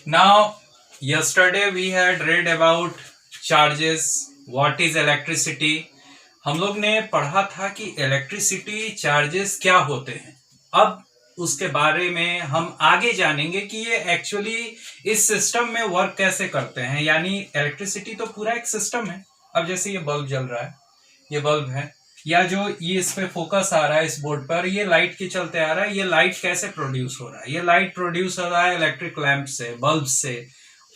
Now, yesterday we had read about charges, what is electricity. हम लोग ने पढ़ा था कि इलेक्ट्रिसिटी चार्जेस क्या होते हैं. अब उसके बारे में हम आगे जानेंगे कि ये एक्चुअली इस सिस्टम में वर्क कैसे करते हैं. यानी इलेक्ट्रिसिटी तो पूरा एक सिस्टम है. अब जैसे ये बल्ब जल रहा है, ये बल्ब है, या जो ये इस पे फोकस आ रहा है इस बोर्ड पर, ये लाइट के चलते आ रहा है. ये लाइट कैसे प्रोड्यूस हो रहा है? ये लाइट प्रोड्यूस हो रहा है इलेक्ट्रिक लैंप से, बल्ब से.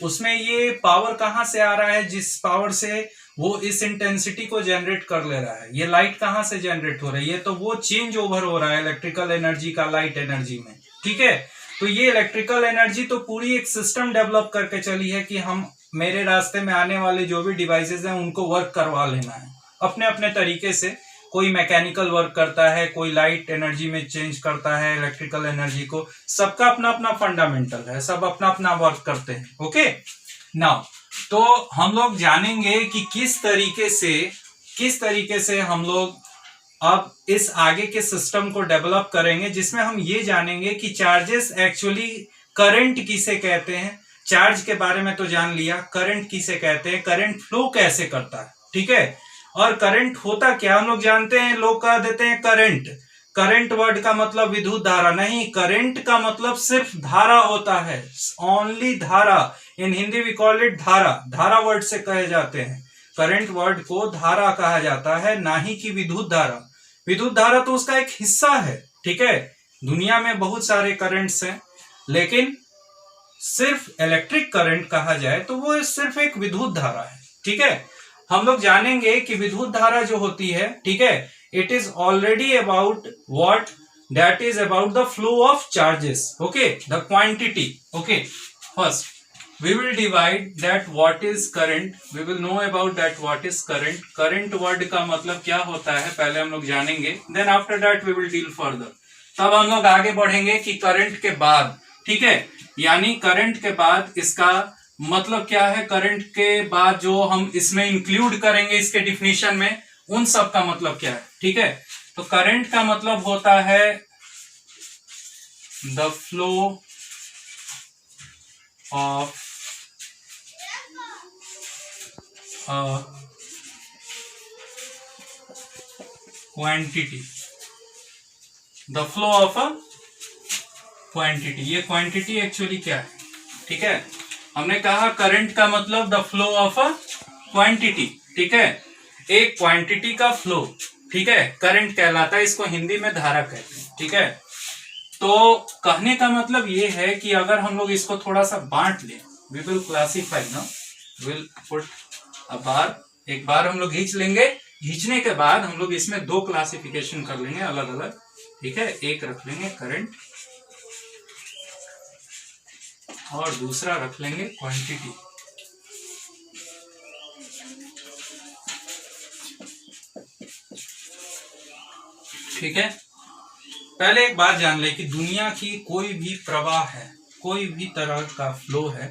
उसमें ये पावर कहां से आ रहा है? जिस पावर से वो इस इंटेंसिटी को जनरेट कर ले रहा है, ये लाइट कहां से जनरेट हो रही है? तो वो चेंज ओवर हो रहा है इलेक्ट्रिकल एनर्जी का लाइट एनर्जी में. ठीक है, तो ये इलेक्ट्रिकल एनर्जी तो पूरी एक सिस्टम डेवलप करके चली है कि हम मेरे रास्ते में आने वाले जो भी डिवाइसेस हैं उनको वर्क करवा लेना है अपने अपने तरीके से. कोई मैकेनिकल वर्क करता है, कोई लाइट एनर्जी में चेंज करता है इलेक्ट्रिकल एनर्जी को. सबका अपना अपना फंडामेंटल है, सब अपना अपना वर्क करते हैं. ओके, नाउ तो हम लोग जानेंगे कि किस तरीके से हम लोग अब इस आगे के सिस्टम को डेवलप करेंगे, जिसमें हम ये जानेंगे कि चार्जेस एक्चुअली करंट किसे कहते हैं. चार्ज के बारे में तो जान लिया, करंट किसे कहते हैं, करंट फ्लो कैसे करता है. ठीक है, और करंट होता क्या हम लोग जानते हैं. लोग कह देते हैं करंट, करंट वर्ड का मतलब विद्युत धारा नहीं. करंट का मतलब सिर्फ धारा होता है, ओनली धारा. इन हिंदी वी कॉल इट धारा. धारा वर्ड से कहे जाते हैं. करंट वर्ड को धारा कहा जाता है, ना ही कि विद्युत धारा. विद्युत धारा तो उसका एक हिस्सा है. ठीक है, दुनिया में बहुत सारे करंट्स हैं, लेकिन सिर्फ इलेक्ट्रिक करंट कहा जाए तो वो सिर्फ एक विद्युत धारा है. ठीक है, हम लोग जानेंगे कि विद्युत धारा जो होती है, ठीक है, it is already about what, that is about the flow of charges. Okay, the quantity. Okay, first we will divide that what is current. we will know about that what is current. current word का मतलब क्या होता है पहले हम लोग जानेंगे, then after that we will deal further. तब हम लोग आगे बढ़ेंगे कि करंट के बाद. ठीक है, यानी करंट के बाद इसका मतलब क्या है, करंट के बाद जो हम इसमें इंक्लूड करेंगे इसके डिफिनीशन में, उन सब का मतलब क्या है. ठीक है, तो करंट का मतलब होता है the flow of quantity, the flow of a quantity. ये क्वांटिटी एक्चुअली क्या है? ठीक है, हमने कहा करंट का मतलब the flow of a quantity. ठीक है, एक क्वांटिटी का फ्लो. ठीक है, करंट कहलाता है, इसको हिंदी में धारा कहते हैं. ठीक है, तो कहने का मतलब ये है कि अगर हम लोग इसको थोड़ा सा बांट लें, वी विल क्लासिफाई ना, विल पुट अ बार. एक बार हम लोग खींच लेंगे, खींचने के बाद हम लोग इसमें दो क्लासिफिकेशन कर लेंगे अलग अलग. ठीक है, एक रख लेंगे करंट और दूसरा रख लेंगे क्वांटिटी. ठीक है, पहले एक बात जान ले कि दुनिया की कोई भी प्रवाह है, कोई भी तरह का फ्लो है,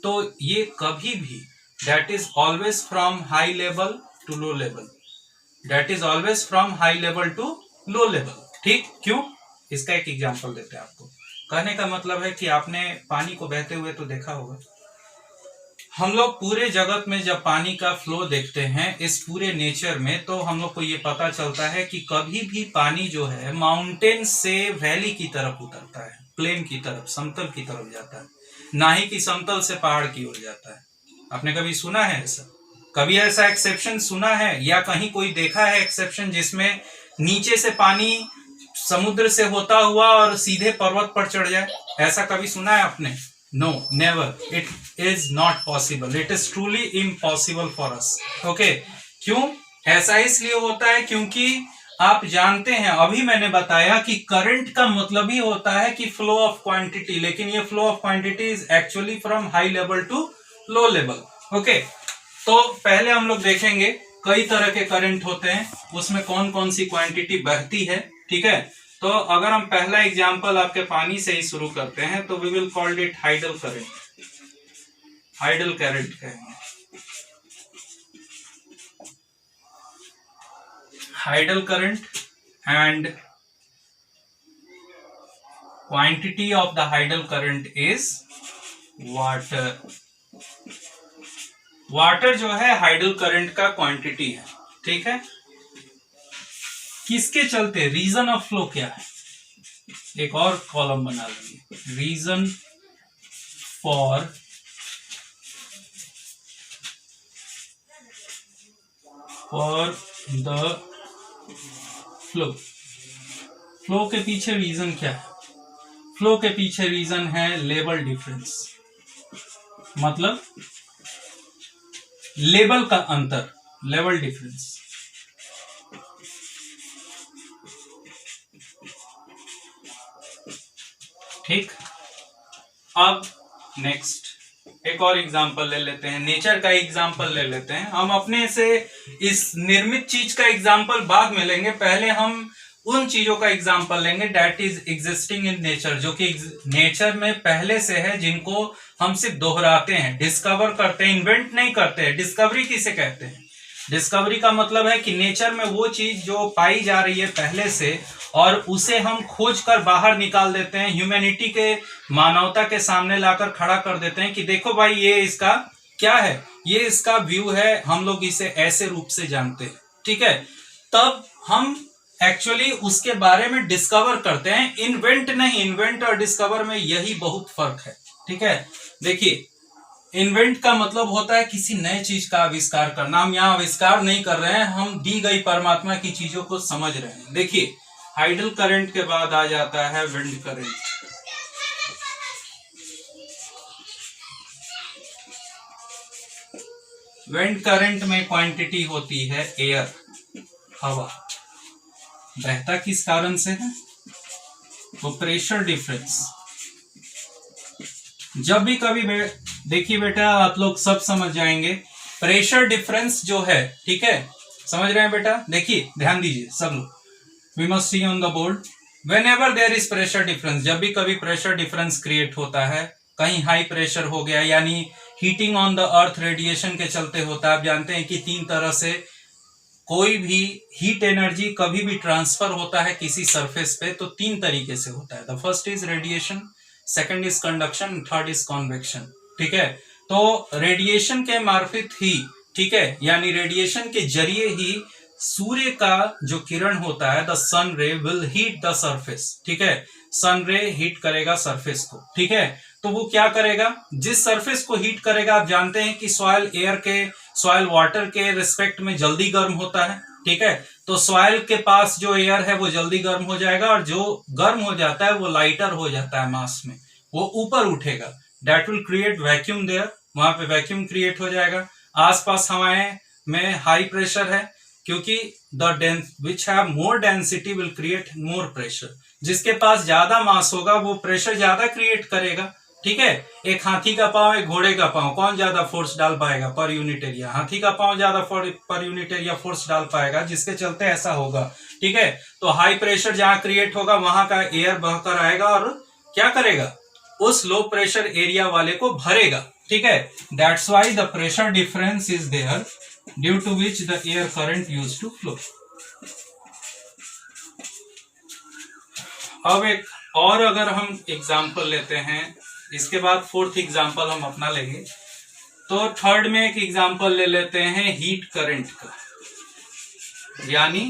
तो ये कभी भी that is always from high level to low level. That is always from high level to low level. ठीक, क्यों? इसका एक एग्जांपल देते हैं आपको. कहने का मतलब है कि आपने पानी को बहते हुए तो देखा होगा. हम लोग पूरे जगत में जब पानी का फ्लो देखते हैं इस पूरे नेचर में, तो हम लोग को ये पता चलता है कि कभी भी पानी जो है माउंटेन से वैली की तरफ उतरता है, प्लेन की तरफ, समतल की तरफ जाता है, ना ही कि समतल से पहाड़ की ओर जाता है. आपने कभी सुना है ऐसा? कभी ऐसा एक्सेप्शन सुना है, या कहीं कोई देखा है एक्सेप्शन जिसमें नीचे से पानी समुद्र से होता हुआ और सीधे पर्वत पर चढ़ जाए? ऐसा कभी सुना है आपने? No, never. It is not possible. It is truly impossible for us. Okay, क्यों ऐसा इसलिए होता है? क्योंकि आप जानते हैं, अभी मैंने बताया कि करंट का मतलब ही होता है कि फ्लो ऑफ क्वांटिटी, लेकिन ये flow of quantity is actually from high level to low level. Okay, तो पहले हम लोग देखेंगे कई तरह के करंट होते हैं, उसमें कौन कौन सी क्वांटिटी बहती है. ठीक है, तो अगर हम पहला एग्जांपल आपके पानी से ही शुरू करते हैं तो we will called it hydel current. Hydel current कहेंगे. Hydel current and quantity of the Heidel current is water. Water जो है हाइडल करंट का क्वांटिटी है, ठीक है। किसके चलते, रीजन ऑफ फ्लो क्या है, एक और कॉलम बना लेंगे, reason for the flow. Flow के पीछे रीजन क्या है, फ्लो के पीछे रीजन है लेवल डिफरेंस, मतलब लेवल का अंतर, लेवल डिफरेंस। ठीक, अब नेक्स्ट एक और एग्जांपल ले लेते हैं, नेचर का एग्जांपल ले लेते हैं। हम अपने से इस निर्मित चीज का एग्जांपल बाद में लेंगे, पहले हम उन चीजों का एग्जांपल लेंगे that is existing in nature, जो कि नेचर में पहले से है, जिनको हम सिर्फ दोहराते हैं, डिस्कवर करते हैं, इन्वेंट नहीं करते हैं। डिस्कवरी किसे कहते हैं, डिस्कवरी का मतलब है कि नेचर में वो चीज जो पाई जा रही है पहले से, और उसे हम खोज कर बाहर निकाल देते हैं, ह्यूमैनिटी के, मानवता के सामने लाकर खड़ा कर देते हैं कि देखो भाई ये इसका क्या है, ये इसका व्यू है, हम लोग इसे ऐसे रूप से जानते हैं, ठीक है। तब हम एक्चुअली उसके बारे में डिस्कवर करते हैं, इन्वेंट नहीं। इन्वेंट और डिस्कवर में यही बहुत फर्क है, ठीक है। देखिए, इन्वेंट का मतलब होता है किसी नए चीज का आविष्कार करना। हम यहाँ आविष्कार नहीं कर रहे हैं, हम दी गई परमात्मा की चीजों को समझ रहे हैं। देखिए, हाइडल करंट के बाद आ जाता है विंड करंट। विंड करंट में क्वांटिटी होती है एयर, हवा। बहता किस कारण से है, वो प्रेशर डिफरेंस। जब भी कभी देखिए बेटा, आप लोग सब समझ जाएंगे, प्रेशर डिफरेंस जो है, ठीक है, समझ रहे हैं बेटा। देखिए ध्यान दीजिए सब लोग, we must see on the board, whenever there is pressure difference, जब भी कभी प्रेशर डिफरेंस क्रिएट होता है, कहीं हाई प्रेशर हो गया, यानी heating on the earth radiation के चलते होता है। आप जानते हैं कि 3 तरह से कोई भी हीट एनर्जी कभी भी ट्रांसफर होता है किसी सरफेस पे, तो 3 तरीके से होता है। The first is radiation, second is conduction, third is convection, ठीक है। तो रेडिएशन के मार्फत ही, ठीक है, यानी रेडिएशन के जरिए ही सूर्य का जो किरण होता है, द सन रे विल हीट द सरफेस, ठीक है। सन रे हीट करेगा सरफेस को, ठीक है। तो वो क्या करेगा, जिस सरफेस को हीट करेगा, आप जानते हैं कि सॉइल एयर के, सॉइल वाटर के रिस्पेक्ट में जल्दी गर्म होता है, ठीक है। तो सॉइल के पास जो एयर है वो जल्दी गर्म हो जाएगा, और जो गर्म हो जाता है वो लाइटर हो जाता है मास में, वो ऊपर उठेगा। That will create vacuum there, वहां पे वैक्यूम क्रिएट हो जाएगा। आसपास हवाएं में हाई प्रेशर है, क्योंकि the which have more density will create more pressure. जिसके पास ज्यादा मास होगा वो प्रेशर ज्यादा क्रिएट करेगा, ठीक है। एक हाथी का पांव, एक घोड़े का पांव, कौन ज्यादा फोर्स डाल पाएगा पर यूनिट एरिया, हाथी का पांव ज्यादा पर यूनिट एरिया फोर्स डाल पाएगा, जिसके चलते ऐसा होगा, ठीक है। तो हाई प्रेशर जहां क्रिएट होगा वहां का एयर बहकर आएगा और क्या करेगा, उस लो प्रेशर एरिया वाले को भरेगा, ठीक है। That's why the pressure difference is there, due to which the air current use to flow. अब एक और अगर हम एग्जाम्पल लेते हैं, इसके बाद 4th एग्जाम्पल हम अपना लेंगे, तो थर्ड में एक एग्जाम्पल ले लेते हैं हीट करंट का, यानी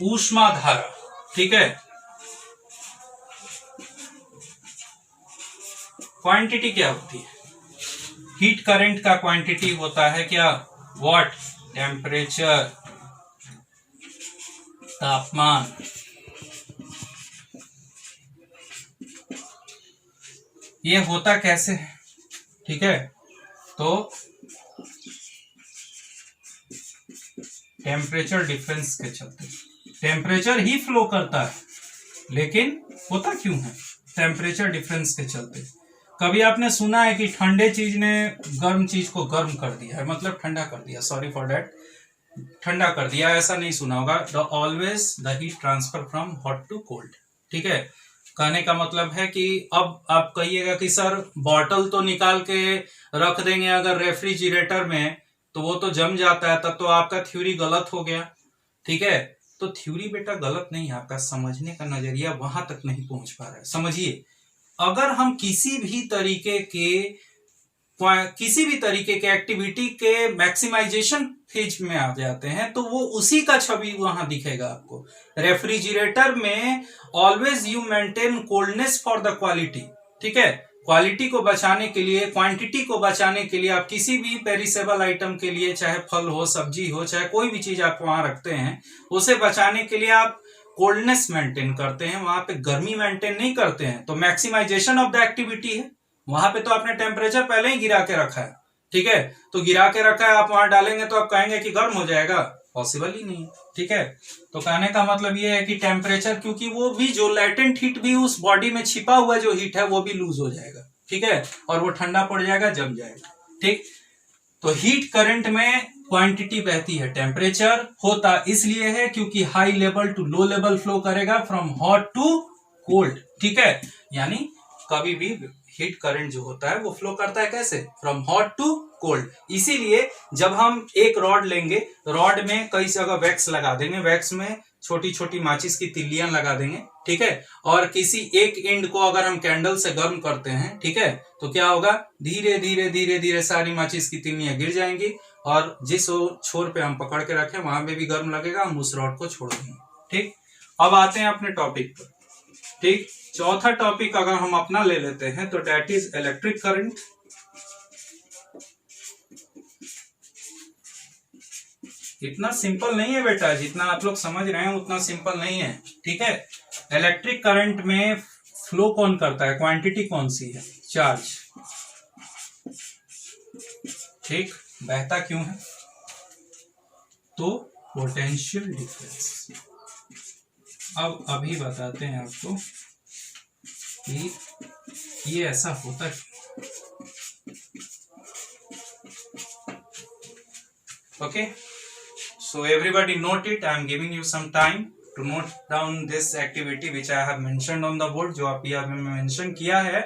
ऊष्मा धारा, ठीक है। क्वांटिटी क्या होती है, हीट करंट का क्वांटिटी होता है क्या, व्हाट, टेम्परेचर, तापमान। ये होता कैसे है, ठीक है। तो टेम्परेचर डिफरेंस के चलते, टेम्परेचर ही फ्लो करता है, लेकिन होता क्यों है, टेम्परेचर डिफरेंस के चलते। कभी आपने सुना है कि ठंडे चीज ने गर्म चीज को गर्म कर दिया है, मतलब ठंडा कर दिया, सॉरी फॉर दैट, ठंडा कर दिया, ऐसा नहीं सुना होगा। The always the heat transfer from hot to cold, ठीक है। कहने का मतलब है कि अब आप कहिएगा कि सर बॉटल तो निकाल के रख देंगे अगर रेफ्रिजरेटर में, तो वो तो जम जाता है, तब तो आपका थ्योरी गलत हो गया, ठीक है। तो थ्योरी बेटा गलत नहीं है, आपका समझने का नजरिया वहां तक नहीं पहुंच पा रहा है। समझिए, अगर हम किसी भी तरीके के एक्टिविटी के मैक्सिमाइजेशन फेज में आ जाते हैं तो वो उसी का छवि वहां दिखेगा आपको। रेफ्रिजरेटर में always you maintain coldness for the quality, ठीक है। क्वालिटी को बचाने के लिए, क्वांटिटी को बचाने के लिए आप किसी भी पेरिसेबल आइटम के लिए, चाहे फल हो, सब्जी हो, चाहे कोई भी चीज आप वहां रखते हैं, उसे बचाने के लिए आप कोल्डनेस मेंटेन करते हैं, वहां पे गर्मी मेंटेन नहीं करते हैं। तो मैक्सिमाइजेशन ऑफ द एक्टिविटी है। वहां पे तो आपने टेम्परेचर पहले ही गिरा के रखा है, ठीक है। तो गिरा के रखा है, आप वहां डालेंगे तो आप कहेंगे कि गर्म हो जाएगा, पॉसिबल ही नहीं, ठीक है। तो कहने का मतलब ये है कि टेम्परेचर, क्योंकि वो भी जो लेटेंट हीट भी उस बॉडी में छिपा हुआ जो हीट है वो भी लूज हो जाएगा, ठीक है, और वो ठंडा पड़ जाएगा, जम जाएगा, ठीक। तो हीट करंट में क्वांटिटी बहती है, टेम्परेचर होता इसलिए है क्योंकि high level to low level flow करेगा, फ्रॉम हॉट टू कोल्ड, ठीक है। यानी कभी भी हीट करंट जो होता है वो फ्लो करता है कैसे, फ्रॉम हॉट टू कोल्ड। इसीलिए जब हम एक रॉड लेंगे, रॉड में कई जगह वैक्स लगा देंगे, वैक्स में छोटी छोटी माचिस की तिल्लियां लगा देंगे, ठीक है, और किसी एक एंड को अगर हम कैंडल से गर्म करते हैं, ठीक है, तो क्या होगा, धीरे धीरे धीरे धीरे सारी माचिस की तिल्लियां गिर जाएंगी और जिस छोर पे हम पकड़ के रखे वहां पे भी गर्म लगेगा, हम उस रॉड को छोड़ देंगे, ठीक। अब आते हैं अपने टॉपिक पर, ठीक। चौथा टॉपिक अगर हम अपना ले लेते हैं तो दैट इज इलेक्ट्रिक करंट। इतना सिंपल नहीं है बेटा, जितना आप लोग समझ रहे हैं उतना सिंपल नहीं है, ठीक है। इलेक्ट्रिक करंट में फ्लो कौन करता है, क्वांटिटी कौन सी है, चार्ज, ठीक। बहता क्यों है, तो पोटेंशियल डिफरेंस। अब अभी बताते हैं आपको कि ये ऐसा होता क्यों। Okay, so everybody note it. I am giving you some time to note down this activity which I have mentioned on the board। जो आप यहाँ में मेंशन किया है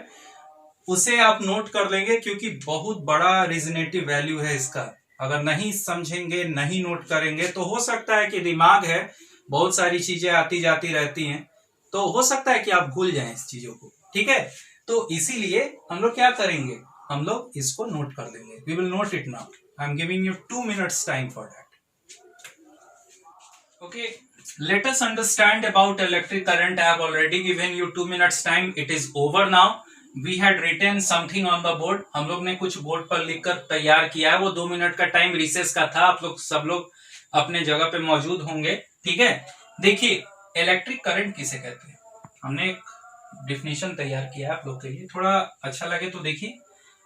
उसे आप नोट कर लेंगे, क्योंकि बहुत बड़ा रीजनेटिव वैल्यू है इसका। अगर नहीं समझेंगे, नहीं नोट करेंगे तो हो सकता है कि दिमाग है, बहुत सारी चीजें आती जाती रहती हैं, तो हो सकता है कि आप भूल जाएं इस चीजों को, ठीक है। तो इसीलिए हम लोग क्या करेंगे, हम लोग इसको नोट कर लेंगे। We will note it now. I am giving you 2 minutes time for that. Okay, let us understand about electric current. I have already given you 2 minutes time. It is over now. We had written something on the board. हम लोग ने कुछ board पर लिखकर तैयार किया है। वो 2 मिनट का टाइम रिसेस का था। आप लोग सब लोग अपने जगह पे मौजूद होंगे, ठीक है। देखिए, इलेक्ट्रिक करंट किसे कहते हैं, हमने एक डिफिनेशन तैयार किया है आप लोग के लिए, थोड़ा अच्छा लगे तो देखिए।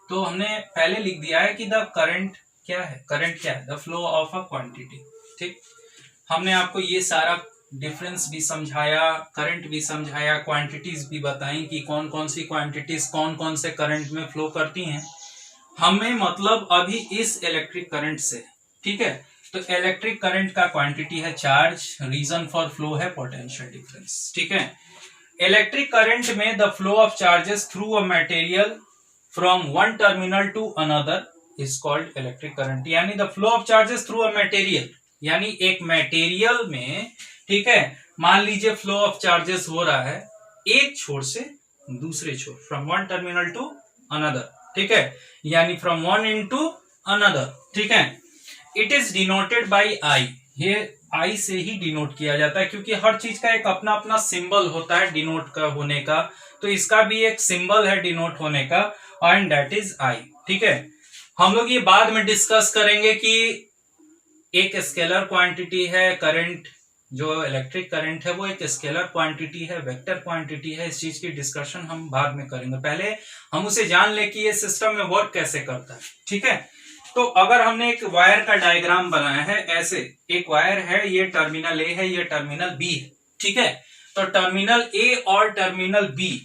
तो हमने पहले लिख दिया है कि द करंट क्या है, करंट क्या है, the flow of a quantity, ठीक। हमने आपको ये सारा डिफरेंस भी समझाया, करंट भी समझाया, क्वांटिटीज भी बताई कि कौन कौन सी क्वांटिटीज कौन कौन से करंट में फ्लो करती हैं। हमें मतलब अभी इस इलेक्ट्रिक करंट से, ठीक है। तो इलेक्ट्रिक करंट का क्वांटिटी है चार्ज, रीजन फॉर फ्लो है पोटेंशियल डिफरेंस, ठीक है। इलेक्ट्रिक करंट में the flow of charges through a material from one terminal to another is called electric current. यानी the flow of charges through a material, यानी एक material में, ठीक है, मान लीजिए फ्लो ऑफ चार्जेस हो रहा है एक छोर से दूसरे छोर, from one terminal to another, ठीक है, यानी फ्रॉम वन इनटू अनदर, ठीक है। It is denoted by I. ये आई से ही डिनोट किया जाता है, क्योंकि हर चीज का एक अपना अपना सिंबल होता है डिनोट का होने का, तो इसका भी एक सिंबल है डिनोट होने का, एंड दैट इज आई, ठीक है। हम लोग ये बाद में डिस्कस करेंगे कि एक स्केलर क्वांटिटी है करंट, जो इलेक्ट्रिक करंट है वो एक स्केलर क्वांटिटी है, वेक्टर क्वांटिटी है। इस चीज की डिस्कशन हम बाद में करेंगे, पहले हम उसे जान ले कि ये सिस्टम में वर्क कैसे करता है, ठीक है। तो अगर हमने एक वायर का डायग्राम बनाया है, ऐसे एक वायर है, ये टर्मिनल ए है, ये टर्मिनल बी है, ठीक है। तो टर्मिनल ए और टर्मिनल बी,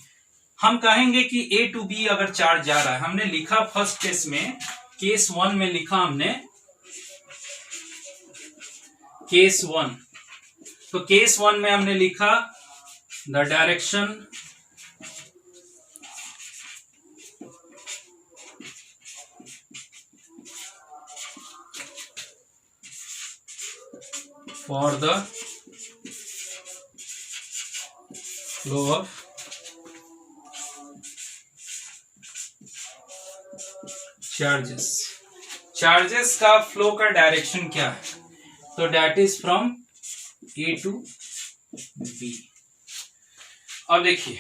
हम कहेंगे कि ए टू बी अगर चार्ज जा रहा है, हमने लिखा फर्स्ट केस में, केस 1 में लिखा हमने केस 1। तो केस 1 में हमने लिखा the direction for the flow of charges, charges का फ्लो का डायरेक्शन क्या है? तो that is from A to B. अब देखिए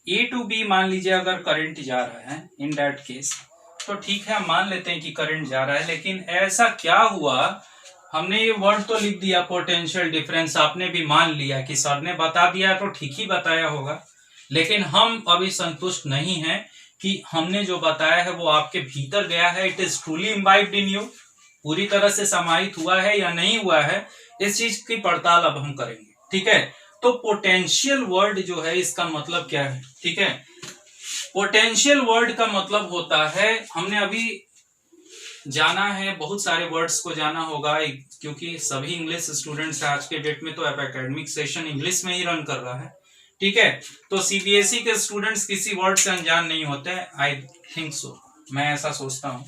ए टू बी मान लीजिए अगर करंट जा रहा है, इन दैट केस तो ठीक है, मान लेते हैं कि करंट जा रहा है, लेकिन ऐसा क्या हुआ, हमने ये वर्ड तो लिख दिया पोटेंशियल डिफरेंस, आपने भी मान लिया कि सर ने बता दिया तो ठीक ही बताया होगा, लेकिन हम अभी संतुष्ट नहीं हैं कि हमने जो बताया है वो आपके भीतर गया है, it is truly imbibed in you, पूरी तरह से समाहित हुआ है या नहीं हुआ है, इस चीज की पड़ताल अब हम करेंगे। ठीक है, तो पोटेंशियल वर्ड जो है इसका मतलब क्या है? ठीक है, पोटेंशियल वर्ड का मतलब होता है, हमने अभी जाना है, बहुत सारे वर्ड्स को जाना होगा क्योंकि सभी इंग्लिश स्टूडेंट्स आज के डेट में तो एकेडमिक सेशन इंग्लिश में ही रन कर रहा है। ठीक है, तो सीबीएसई के स्टूडेंट्स किसी वर्ड से अनजान नहीं होते, आई थिंक सो, मैं ऐसा सोचता हूं।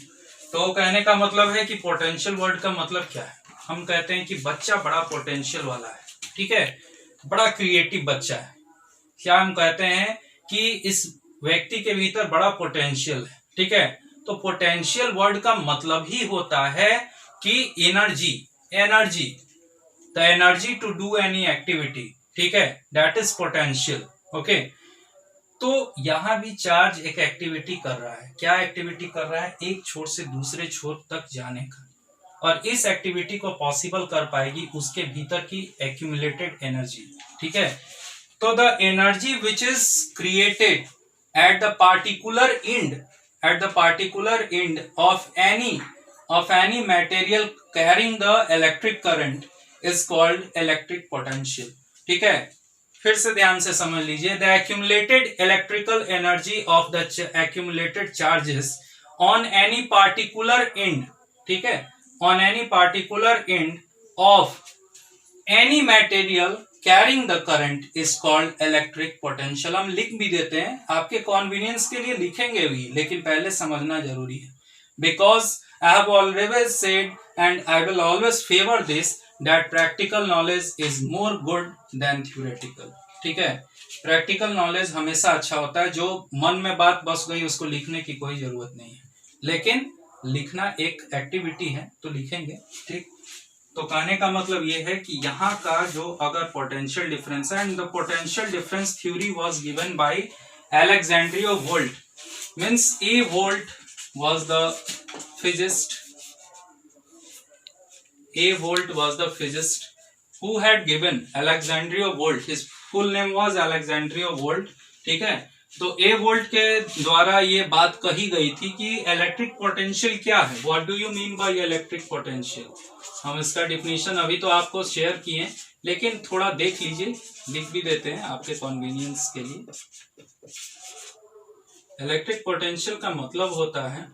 तो कहने का मतलब है कि पोटेंशियल वर्ड का मतलब क्या है? हम कहते हैं कि बच्चा बड़ा पोटेंशियल वाला है, ठीक है, बड़ा क्रिएटिव बच्चा है। क्या हम कहते हैं कि इस व्यक्ति के भीतर बड़ा पोटेंशियल है। ठीक है, तो पोटेंशियल वर्ड का मतलब ही होता है कि energy, energy, the energy to do any activity. ठीक है, दैट इज पोटेंशियल। ओके, तो यहां भी चार्ज एक एक्टिविटी कर रहा है। क्या एक्टिविटी कर रहा है? एक छोर से दूसरे छोर तक जाने का, और इस एक्टिविटी को पॉसिबल कर पाएगी उसके भीतर की एक्यूमुलेटेड एनर्जी। ठीक है, तो the energy which is created at the particular end of any material carrying the electric current is called electric potential। ठीक है, फिर से ध्यान से समझ लीजिए, the accumulated electrical energy of the accumulated charges on any particular end, ठीक है, on any particular end of any material carrying the current is called electric potential. हम लिख भी देते हैं, आपके कॉन्वीनियंस के लिए लिखेंगे भी, लेकिन पहले समझना जरूरी है, because I have always said and I will always favour this that practical knowledge is more good than theoretical. ठीक है, प्रैक्टिकल नॉलेज हमेशा अच्छा होता है, जो मन में बात बस गई उसको लिखने की कोई जरूरत नहीं है, लेकिन लिखना एक एक्टिविटी है तो लिखेंगे। ठीक, तो कहने का मतलब ये है कि यहाँ का जो अगर पोटेंशियल डिफरेंस है, and the potential difference theory was given by Alexandrio Volt, means A Volt was the physicist, A Volt was the physicist who had given Alexandrio Volt, his full name was Alexandrio Volt। ठीक है, तो ए volt के द्वारा ये बात कही गई थी कि इलेक्ट्रिक पोटेंशियल क्या है, what do you mean by electric potential. हम इसका डिफिनीशन अभी तो आपको शेयर किए, लेकिन थोड़ा देख लीजिए, लिख भी देते हैं आपके कन्वीनियंस के लिए। इलेक्ट्रिक पोटेंशियल का मतलब होता है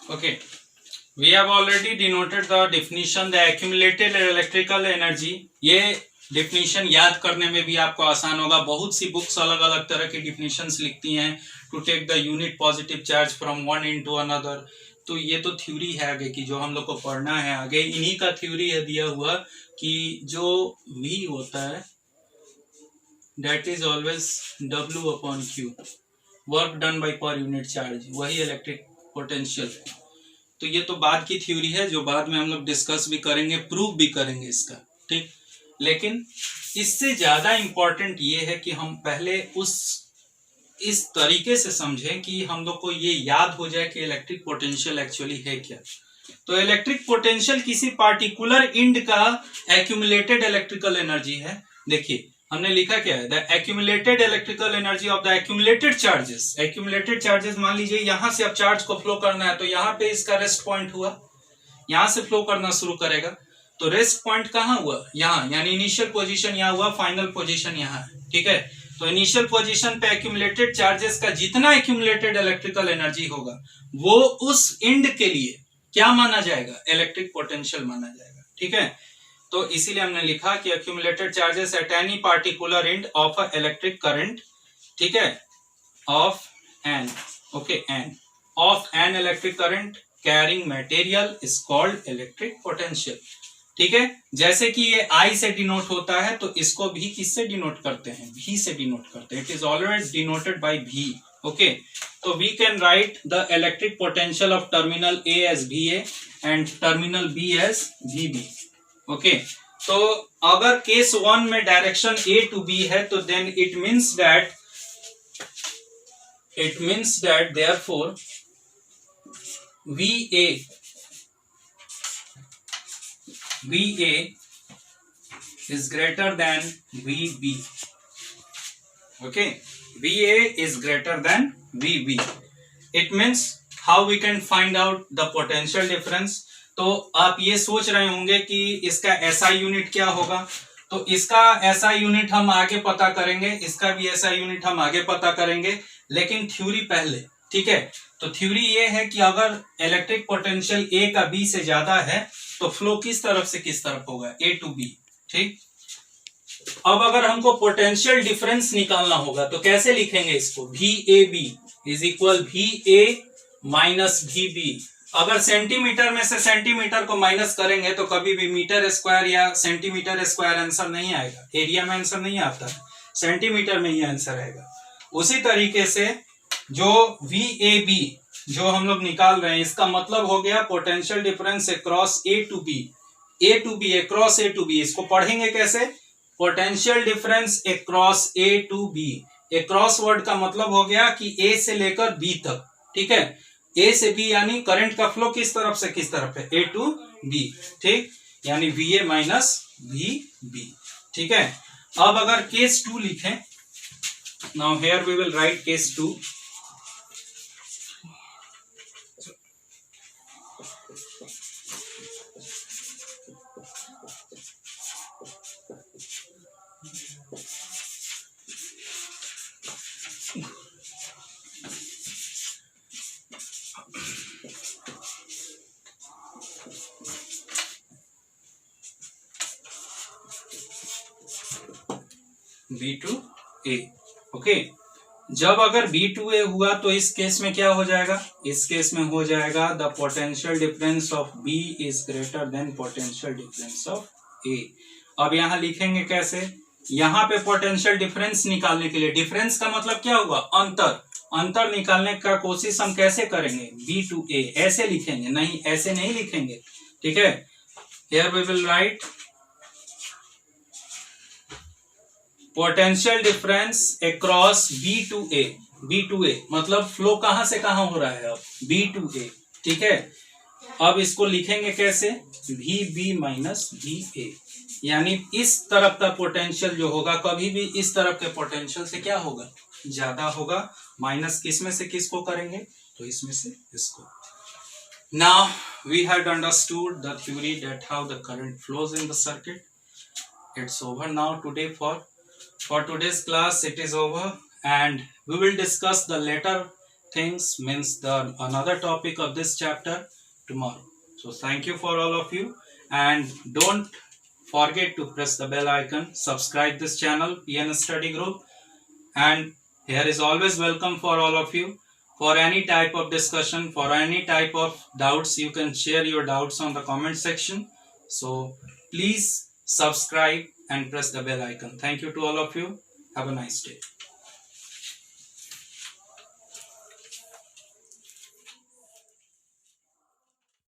okay, We have already denoted the definition, the accumulated electrical energy. ये definition याद करने में भी आपको आसान होगा. बहुत सी books अलग अलग तरह की definitions लिखती हैं to take the unit positive charge from one into another. तो ये तो थ्योरी है आगे की जो हम लोग को पढ़ना है आगे. इन्हीं का थ्योरी है दिया हुआ कि जो V होता है that is always W upon Q, work done by per unit charge, वही इलेक्ट्रिक पोटेंशियल है. तो ये तो बाद की थ्योरी है जो बाद में हम लोग डिस्कस भी करेंगे, प्रूव भी करेंगे इसका. ठीक, लेकिन इससे ज्यादा इंपॉर्टेंट ये है कि हम पहले इस तरीके से समझें कि हम लोग को ये याद हो जाए कि इलेक्ट्रिक पोटेंशियल एक्चुअली है क्या. तो इलेक्ट्रिक पोटेंशियल किसी पार्टिकुलर इंड का एक्यूमुलेटेड इलेक्ट्रिकल एनर्जी है. देखिए हमने लिखा क्या है, the accumulated electrical energy of the accumulated charges. Accumulated charges मान लीजिए यहां से अब चार्ज को फ्लो करना है तो यहाँ पे इसका रेस्ट पॉइंट हुआ, यहां से फ्लो करना शुरू करेगा. तो रेस्ट पॉइंट कहाँ हुआ, यहाँ, यानी इनिशियल पोजीशन यहाँ हुआ, फाइनल पोजीशन यहाँ है. ठीक है, तो इनिशियल पोजीशन पे एक्यूमुलेटेड चार्जेस का जितना एक्यूमुलेटेड इलेक्ट्रिकल एनर्जी होगा वो उस इंड के लिए क्या माना जाएगा, इलेक्ट्रिक पोटेंशियल माना जाएगा. ठीक है, तो इसीलिए हमने लिखा कि accumulated charges at any particular end of a electric current, ठीक है, of an electric current carrying material is called electric potential. ठीक है, जैसे कि ये I से डिनोट होता है तो इसको भी किससे डिनोट करते हैं, V से डिनोट करते हैं. It is always denoted by V. Okay, तो we can write the electric potential of terminal A as VA and terminal B as VB. Okay, तो अगर केस 1 में डायरेक्शन A to B है तो then it means that therefore VA is greater than VB. Okay, VA is greater than VB. It means how we can find out the potential difference. तो आप ये सोच रहे होंगे कि इसका SI यूनिट क्या होगा. तो इसका SI यूनिट हम आगे पता करेंगे, इसका भी SI यूनिट हम आगे पता करेंगे, लेकिन थ्योरी पहले. ठीक है, तो थ्योरी ये है कि अगर इलेक्ट्रिक पोटेंशियल A का B से ज्यादा है तो फ्लो किस तरफ से किस तरफ होगा, A to B. ठीक, अब अगर हमको पोटेंशियल डिफरेंस निकालना होगा तो कैसे लिखेंगे इसको, VAB is equal VA minus VB. अगर सेंटीमीटर में से सेंटीमीटर को माइनस करेंगे तो कभी भी मीटर स्क्वायर या सेंटीमीटर स्क्वायर आंसर नहीं आएगा, एरिया में आंसर नहीं आता है, सेंटीमीटर में ही आंसर आएगा. उसी तरीके से जो VAB जो हम लोग निकाल रहे हैं इसका मतलब हो गया potential difference across A to B across A to B. इसको पढ़ेंगे कैसे, potential difference across A to B. Across word का मतलब हो गया कि A से लेकर B तक. ठीक है, A से B यानी करंट का फ्लो किस तरफ से किस तरफ है, A to B. ठीक, यानी VA माइनस VB. ठीक है, अब अगर केस 2 लिखें, now here we will write case 2. B to A. Okay, जब अगर B to A हुआ तो इस केस में क्या हो जाएगा, इस केस में हो जाएगा the potential difference of B is greater than potential difference of A. अब यहां लिखेंगे कैसे, यहां पे पोटेंशियल डिफरेंस निकालने के लिए, डिफरेंस का मतलब क्या हुआ, अंतर निकालने का कोशिश हम कैसे करेंगे, B to A ऐसे लिखेंगे, नहीं ऐसे नहीं लिखेंगे. ठीक है, here we will write potential difference across B to A मतलब फ्लो कहां से कहां हो रहा है, अब B to A. ठीक है, अब इसको लिखेंगे कैसे, VB माइनस VA. यानी इस तरफ का पोटेंशियल जो होगा कभी भी इस तरफ के पोटेंशियल से क्या होगा, ज्यादा होगा. माइनस किस में से किसको करेंगे, तो इसमें से इसको. Now we have understood the theory that how the current flows in the circuit. It's over now today. For today's class it is over and we will discuss the later things, means the another topic of this chapter tomorrow. So thank you for all of you, and don't forget to press the bell icon, subscribe this channel, PN Study Group, and here is always welcome for all of you. For any type of discussion, for any type of doubts, you can share your doubts on the comment section. So please subscribe and press the bell icon. Thank you to all of you. Have a nice day.